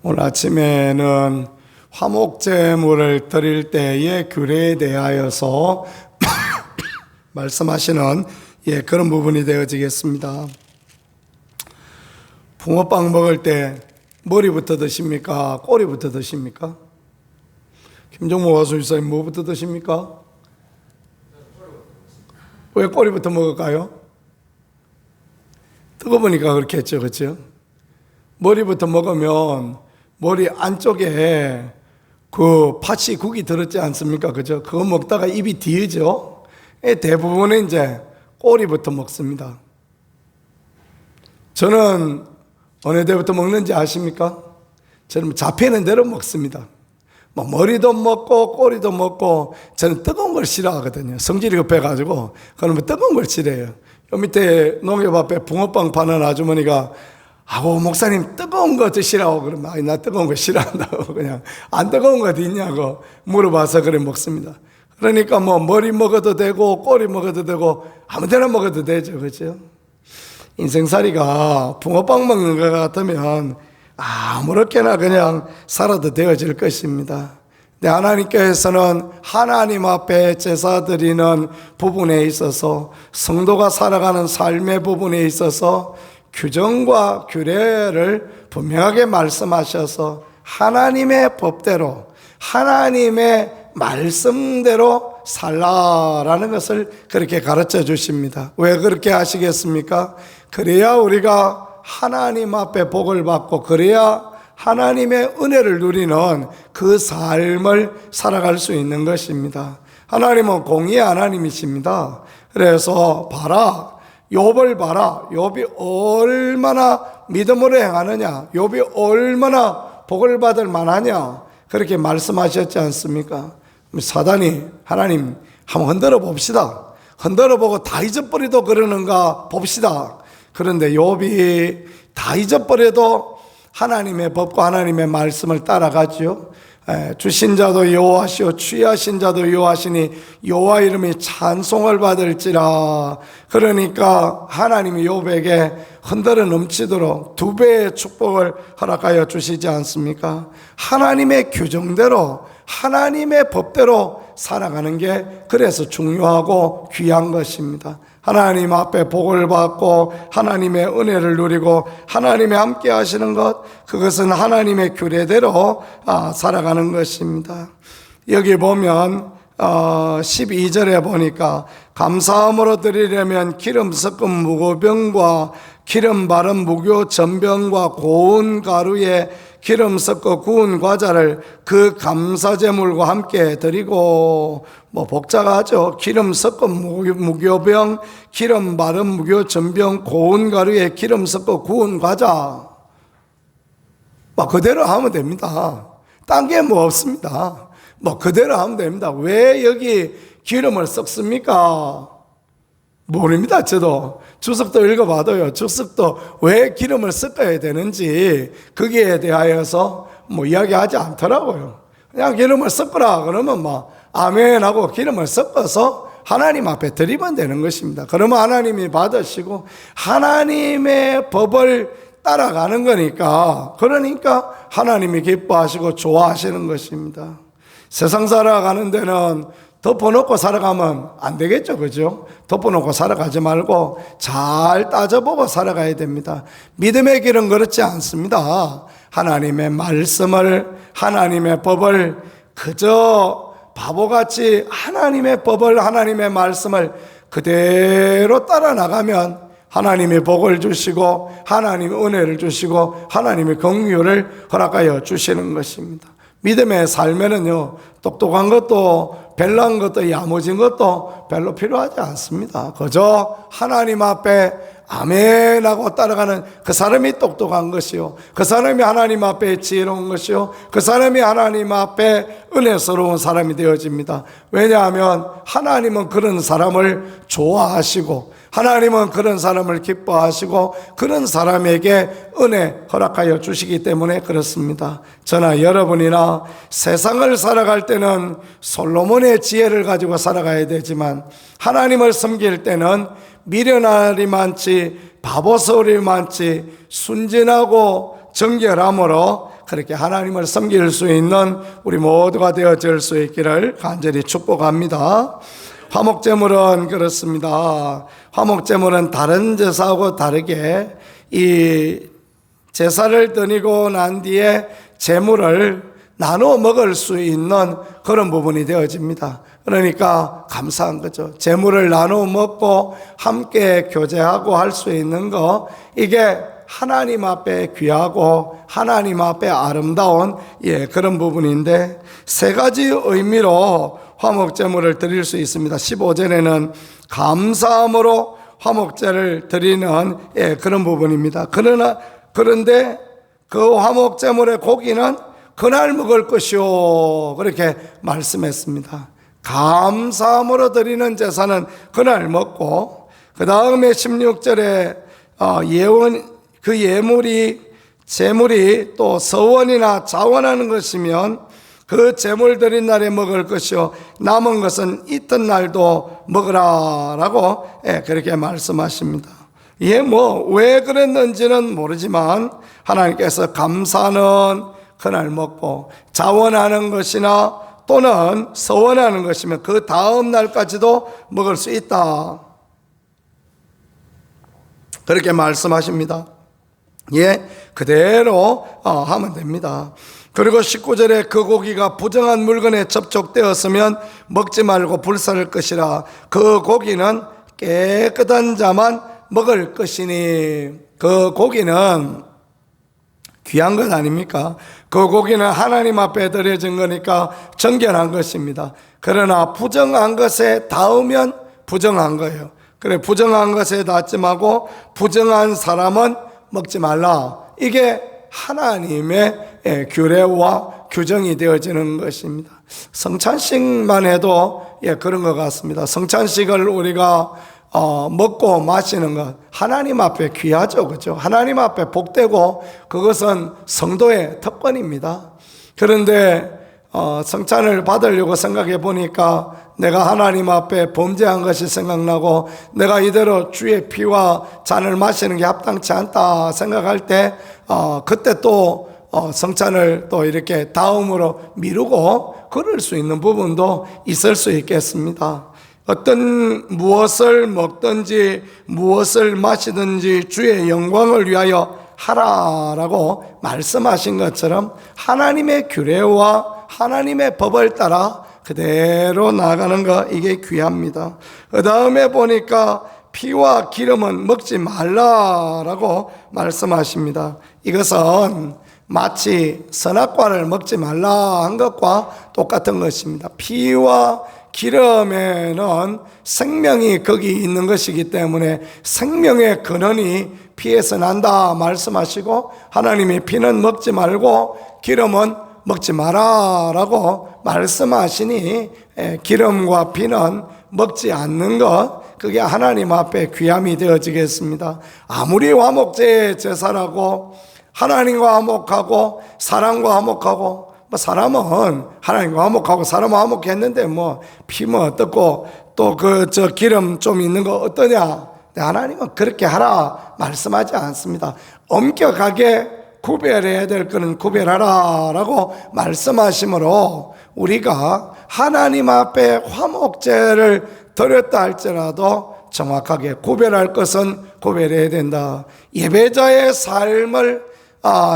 오늘 아침에는 화목제물을 드릴 때의 규례에 대하여서 말씀하시는 그런 부분이 되어지겠습니다. 붕어빵 먹을 때 머리부터 드십니까? 꼬리부터 드십니까? 김종모 가수이사님 뭐부터 드십니까? 왜 꼬리부터 먹을까요? 뜨거우니까 그렇게 했죠, 그렇죠? 머리부터 먹으면 머리 안쪽에 그 팥이 국이 들었지 않습니까? 그죠? 그거 먹다가 입이 뒤죠? 대부분은 이제 꼬리부터 먹습니다. 저는 어느 때부터 먹는지 아십니까? 저는 잡히는 대로 먹습니다. 머리도 먹고 꼬리도 먹고. 저는 뜨거운 걸 싫어하거든요. 성질이 급해가지고 그러면 뜨거운 걸 싫어해요. 요 밑에 농협 앞에 붕어빵 파는 아주머니가 목사님 뜨거운 거 드시라고 그러면 나 뜨거운 거 싫어한다고 그냥 안 뜨거운 거 어디 있냐고 물어봐서 그래 먹습니다. 그러니까 머리 먹어도 되고 꼬리 먹어도 되고 아무 데나 먹어도 되죠, 그렇죠? 인생살이가 붕어빵 먹는 것 같으면 아무렇게나 그냥 살아도 되어질 것입니다. 근데 하나님께서는 하나님 앞에 제사 드리는 부분에 있어서, 성도가 살아가는 삶의 부분에 있어서 규정과 규례를 분명하게 말씀하셔서 하나님의 법대로, 하나님의 말씀대로 살라라는 것을 그렇게 가르쳐 주십니다. 왜 그렇게 하시겠습니까? 그래야 우리가 하나님 앞에 복을 받고, 그래야 하나님의 은혜를 누리는 그 삶을 살아갈 수 있는 것입니다. 하나님은 공의의 하나님이십니다. 그래서 봐라, 욥을 봐라. 욥이 얼마나 믿음으로 행하느냐, 욥이 얼마나 복을 받을 만하냐, 그렇게 말씀하셨지 않습니까? 사단이 하나님 한번 흔들어 봅시다. 흔들어 보고 다 잊어버리도 그러는가 봅시다. 그런데 욥이 다 잊어버려도 하나님의 법과 하나님의 말씀을 따라가지요. 주신 자도 여호와시오 취하신 자도 여호와시니 여호와 이름이 찬송을 받을지라. 그러니까 하나님이 욥에게 흔들어 넘치도록 2배의 축복을 허락하여 주시지 않습니까? 하나님의 규정대로, 하나님의 법대로 살아가는 게 그래서 중요하고 귀한 것입니다. 하나님 앞에 복을 받고 하나님의 은혜를 누리고 하나님이 함께 하시는 것, 그것은 하나님의 규례대로 살아가는 것입니다. 여기 보면 12절에 보니까 감사함으로 드리려면 기름 섞은 무교병과 기름 바른 무교 전병과 고운 가루에 기름 섞어 구운 과자를 그 감사제물과 함께 드리고, 복잡하죠. 기름 섞은 무교병, 기름 바른 무교 전병, 고운 가루에 기름 섞어 구운 과자, 그대로 하면 됩니다. 딴 게 없습니다. 그대로 하면 됩니다. 왜 여기 기름을 섞습니까? 모릅니다. 저도 주석도 읽어봐도요, 주석도 왜 기름을 섞어야 되는지 거기에 대하여서 이야기하지 않더라고요. 그냥 기름을 섞으라 그러면 아멘 하고 기름을 섞어서 하나님 앞에 드리면 되는 것입니다. 그러면 하나님이 받으시고 하나님의 법을 따라가는 거니까, 그러니까 하나님이 기뻐하시고 좋아하시는 것입니다. 세상 살아가는 데는 덮어놓고 살아가면 안 되겠죠, 그죠? 덮어놓고 살아가지 말고 잘 따져보고 살아가야 됩니다. 믿음의 길은 그렇지 않습니다. 하나님의 말씀을, 하나님의 법을 그저 바보같이 하나님의 법을, 하나님의 말씀을 그대로 따라 나가면 하나님이 복을 주시고 하나님이 은혜를 주시고 하나님이 긍휼을 허락하여 주시는 것입니다. 믿음의 삶에는요, 똑똑한 것도 별난 것도 야무진 것도 별로 필요하지 않습니다. 그저 하나님 앞에 아멘 하고 따라가는 그 사람이 똑똑한 것이요, 그 사람이 하나님 앞에 지혜로운 것이요, 그 사람이 하나님 앞에 은혜스러운 사람이 되어집니다. 왜냐하면 하나님은 그런 사람을 좋아하시고 하나님은 그런 사람을 기뻐하시고 그런 사람에게 은혜 허락하여 주시기 때문에 그렇습니다. 저나 여러분이나 세상을 살아갈 때는 솔로몬의 지혜를 가지고 살아가야 되지만, 하나님을 섬길 때는 미련함이 많지 바보 소리 많지 순진하고 정결함으로 그렇게 하나님을 섬길 수 있는 우리 모두가 되어질 수 있기를 간절히 축복합니다. 화목제물은 그렇습니다. 화목제물은 다른 제사하고 다르게 이 제사를 드리고 난 뒤에 제물을 나누어 먹을 수 있는 그런 부분이 되어집니다. 그러니까 감사한 거죠. 제물을 나누어 먹고 함께 교제하고 할 수 있는 거, 이게 하나님 앞에 귀하고 하나님 앞에 아름다운 그런 부분인데, 세 가지 의미로 화목제물을 드릴 수 있습니다. 15절에는 감사함으로 화목제를 드리는 그런 부분입니다. 그런데 그 화목제물의 고기는 그날 먹을 것이요, 그렇게 말씀했습니다. 감사함으로 드리는 제사는 그날 먹고, 그 다음에 16절에 제물이 또 서원이나 자원하는 것이면 그 제물 드린 날에 먹을 것이요, 남은 것은 이튿날도 먹으라라고 그렇게 말씀하십니다. 이게 왜 그랬는지는 모르지만 하나님께서 감사는 그날 먹고, 자원하는 것이나 또는 서원하는 것이면 그 다음 날까지도 먹을 수 있다, 그렇게 말씀하십니다. 그대로 하면 됩니다. 그리고 19절에 그 고기가 부정한 물건에 접촉되었으면 먹지 말고 불사를 것이라. 그 고기는 깨끗한 자만 먹을 것이니. 그 고기는 귀한 것 아닙니까? 그 고기는 하나님 앞에 드려진 거니까 정결한 것입니다. 그러나 부정한 것에 닿으면 부정한 거예요. 그래, 부정한 것에 닿지 말고 부정한 사람은 먹지 말라. 이게 하나님의 규례와 규정이 되어지는 것입니다. 성찬식만 해도 그런 것 같습니다. 성찬식을 우리가 먹고 마시는 것, 하나님 앞에 귀하죠, 그렇죠? 하나님 앞에 복되고 그것은 성도의 특권입니다. 그런데 성찬을 받으려고 생각해 보니까 내가 하나님 앞에 범죄한 것이 생각나고 내가 이대로 주의 피와 잔을 마시는 게 합당치 않다 생각할 때 그때 또 성찬을 또 이렇게 다음으로 미루고 그럴 수 있는 부분도 있을 수 있겠습니다. 어떤 무엇을 먹든지 무엇을 마시든지 주의 영광을 위하여 하라라고 말씀하신 것처럼 하나님의 규례와 하나님의 법을 따라 그대로 나가는 거, 이게 귀합니다. 그 다음에 보니까 피와 기름은 먹지 말라라고 말씀하십니다. 이것은 마치 선악과를 먹지 말라 한 것과 똑같은 것입니다. 피와 기름에는 생명이 거기 있는 것이기 때문에 생명의 근원이 피에서 난다 말씀하시고, 하나님이 피는 먹지 말고 기름은 먹지 마라라고 말씀하시니 기름과 피는 먹지 않는 것, 그게 하나님 앞에 귀함이 되어지겠습니다. 아무리 화목제의 제사라고 하나님과 화목하고 사람과 화목하고, 사람은 하나님과 화목하고 사람은 화목했는데 피면 어떻고 또 기름 좀 있는 거 어떠냐? 하나님은 그렇게 하라 말씀하지 않습니다. 엄격하게 구별해야 될 것은 구별하라라고 말씀하시므로 우리가 하나님 앞에 화목제를 드렸다 할지라도 정확하게 구별할 것은 구별해야 된다. 예배자의 삶을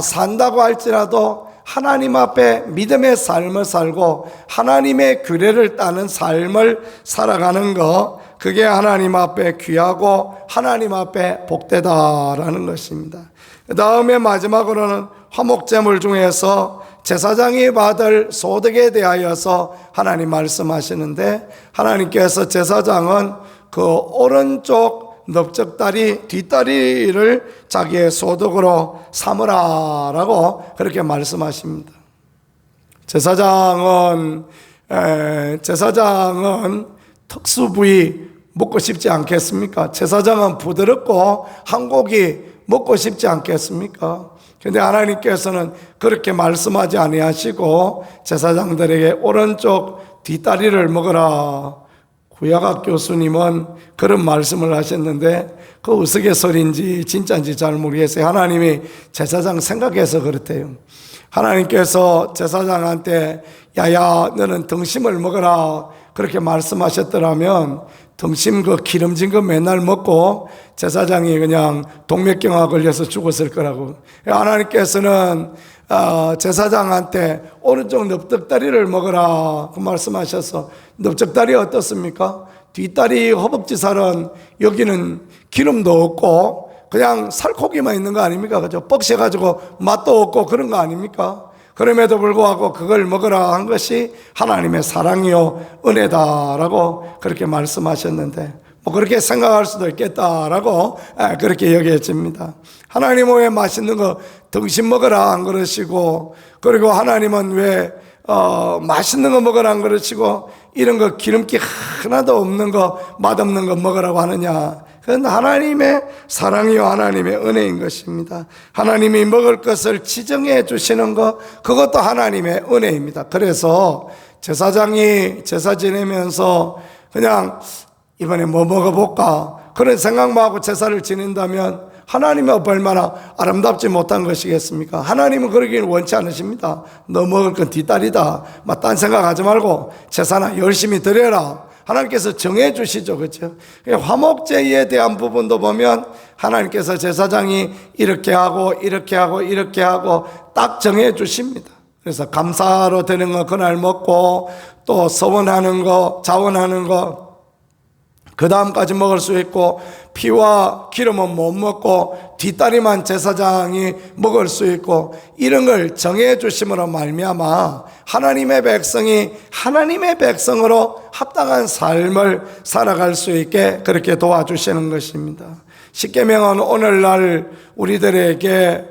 산다고 할지라도 하나님 앞에 믿음의 삶을 살고 하나님의 규례를 따는 삶을 살아가는 것, 그게 하나님 앞에 귀하고 하나님 앞에 복되다라는 것입니다. 그 다음에 마지막으로는 화목제물 중에서 제사장이 받을 소득에 대하여서 하나님 말씀하시는데, 하나님께서 제사장은 그 오른쪽 넓적다리 뒷다리를 자기의 소득으로 삼으라라고 그렇게 말씀하십니다. 제사장은 특수 부위 먹고 싶지 않겠습니까? 제사장은 부드럽고 한 고기 먹고 싶지 않겠습니까? 그런데 하나님께서는 그렇게 말씀하지 아니하시고 제사장들에게 오른쪽 뒷다리를 먹으라. 구약학 교수님은 그런 말씀을 하셨는데 그 우스갯소리인지 진짜인지 잘 모르겠어요. 하나님이 제사장 생각해서 그렇대요. 하나님께서 제사장한테 야야 너는 등심을 먹어라 그렇게 말씀하셨더라면 등심 그 기름진 거 맨날 먹고 제사장이 그냥 동맥경화 걸려서 죽었을 거라고. 하나님께서는 제사장한테 오른쪽 넓적다리를 먹어라 그 말씀하셔서, 넓적다리 어떻습니까? 뒷다리 허벅지 살은 여기는 기름도 없고 그냥 살코기만 있는 거 아닙니까? 그죠? 뻑셔가지고 맛도 없고 그런 거 아닙니까? 그럼에도 불구하고 그걸 먹으라 한 것이 하나님의 사랑이요 은혜다라고 그렇게 말씀하셨는데, 뭐 그렇게 생각할 수도 있겠다라고 그렇게 여겨집니다. 하나님은 왜 맛있는 거 등심 먹으라 안 그러시고, 그리고 하나님은 왜 맛있는 거 먹으라 안 그러시고 이런 거 기름기 하나도 없는 거 맛없는 거 먹으라고 하느냐? 그건 하나님의 사랑이요 하나님의 은혜인 것입니다. 하나님이 먹을 것을 지정해 주시는 것, 그것도 하나님의 은혜입니다. 그래서 제사장이 제사 지내면서 그냥 이번에 뭐 먹어볼까 그런 생각만 하고 제사를 지낸다면 하나님은 얼마나 아름답지 못한 것이겠습니까? 하나님은 그러기를 원치 않으십니다. 너 먹을 건 뒷다리다, 딴 생각하지 말고 제사나 열심히 드려라. 하나님께서 정해 주시죠. 그렇죠? 화목제에 대한 부분도 보면 하나님께서 제사장이 이렇게 하고 이렇게 하고 이렇게 하고 딱 정해 주십니다. 그래서 감사로 되는 거 그날 먹고, 또 서원하는 거, 자원하는 거 그 다음까지 먹을 수 있고, 피와 기름은 못 먹고 뒷다리만 제사장이 먹을 수 있고, 이런 걸 정해 주심으로 말미암아 하나님의 백성이 하나님의 백성으로 합당한 삶을 살아갈 수 있게 그렇게 도와주시는 것입니다. 십계명은 오늘날 우리들에게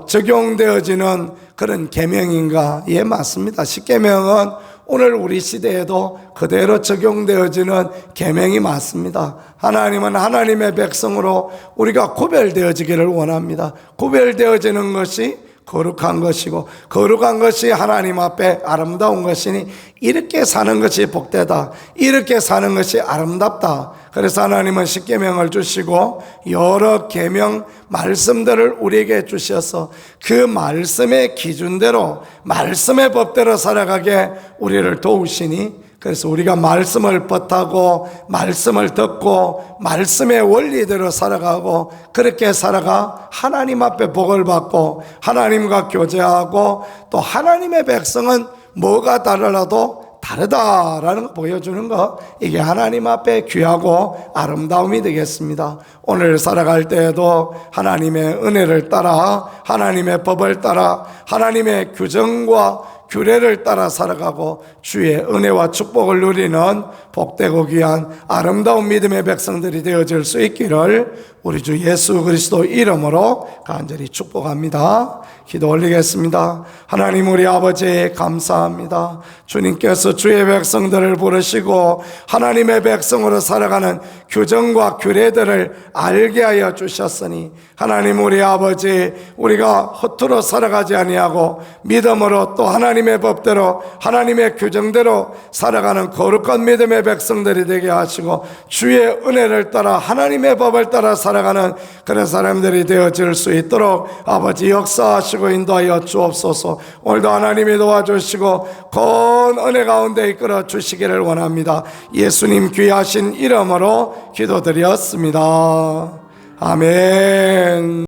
적용되어지는 그런 계명인가? 예, 맞습니다. 십계명은 오늘 우리 시대에도 그대로 적용되어지는 계명이 맞습니다. 하나님은 하나님의 백성으로 우리가 구별되어지기를 원합니다. 구별되어지는 것이 거룩한 것이고, 거룩한 것이 하나님 앞에 아름다운 것이니 이렇게 사는 것이 복되다, 이렇게 사는 것이 아름답다. 그래서 하나님은 십계명을 주시고 여러 계명 말씀들을 우리에게 주셔서 그 말씀의 기준대로, 말씀의 법대로 살아가게 우리를 도우시니, 그래서 우리가 말씀을 벗하고 말씀을 듣고 말씀의 원리대로 살아가고, 그렇게 살아가 하나님 앞에 복을 받고 하나님과 교제하고, 또 하나님의 백성은 뭐가 다르라도 다르다라는 거 보여주는 거, 이게 하나님 앞에 귀하고 아름다움이 되겠습니다. 오늘 살아갈 때에도 하나님의 은혜를 따라, 하나님의 법을 따라, 하나님의 규정과 규례를 따라 살아가고 주의 은혜와 축복을 누리는 복되고 귀한 아름다운 믿음의 백성들이 되어질 수 있기를 우리 주 예수 그리스도 이름으로 간절히 축복합니다. 기도 올리겠습니다. 하나님 우리 아버지 감사합니다. 주님께서 주의 백성들을 부르시고 하나님의 백성으로 살아가는 규정과 규례들을 알게 하여 주셨으니, 하나님 우리 아버지, 우리가 허투루 살아가지 아니하고 믿음으로 또 하나님의 법대로 하나님의 규정대로 살아가는 거룩한 믿음의 백성들이 되게 하시고, 주의 은혜를 따라 하나님의 법을 따라 살아가는 그런 사람들이 되어질 수 있도록 아버지 역사하시고 인도하여 주옵소서. 오늘도 하나님이 도와주시고 건 은혜 가운데 이끌어 주시기를 원합니다. 예수님 귀하신 이름으로 기도드렸습니다. 아멘.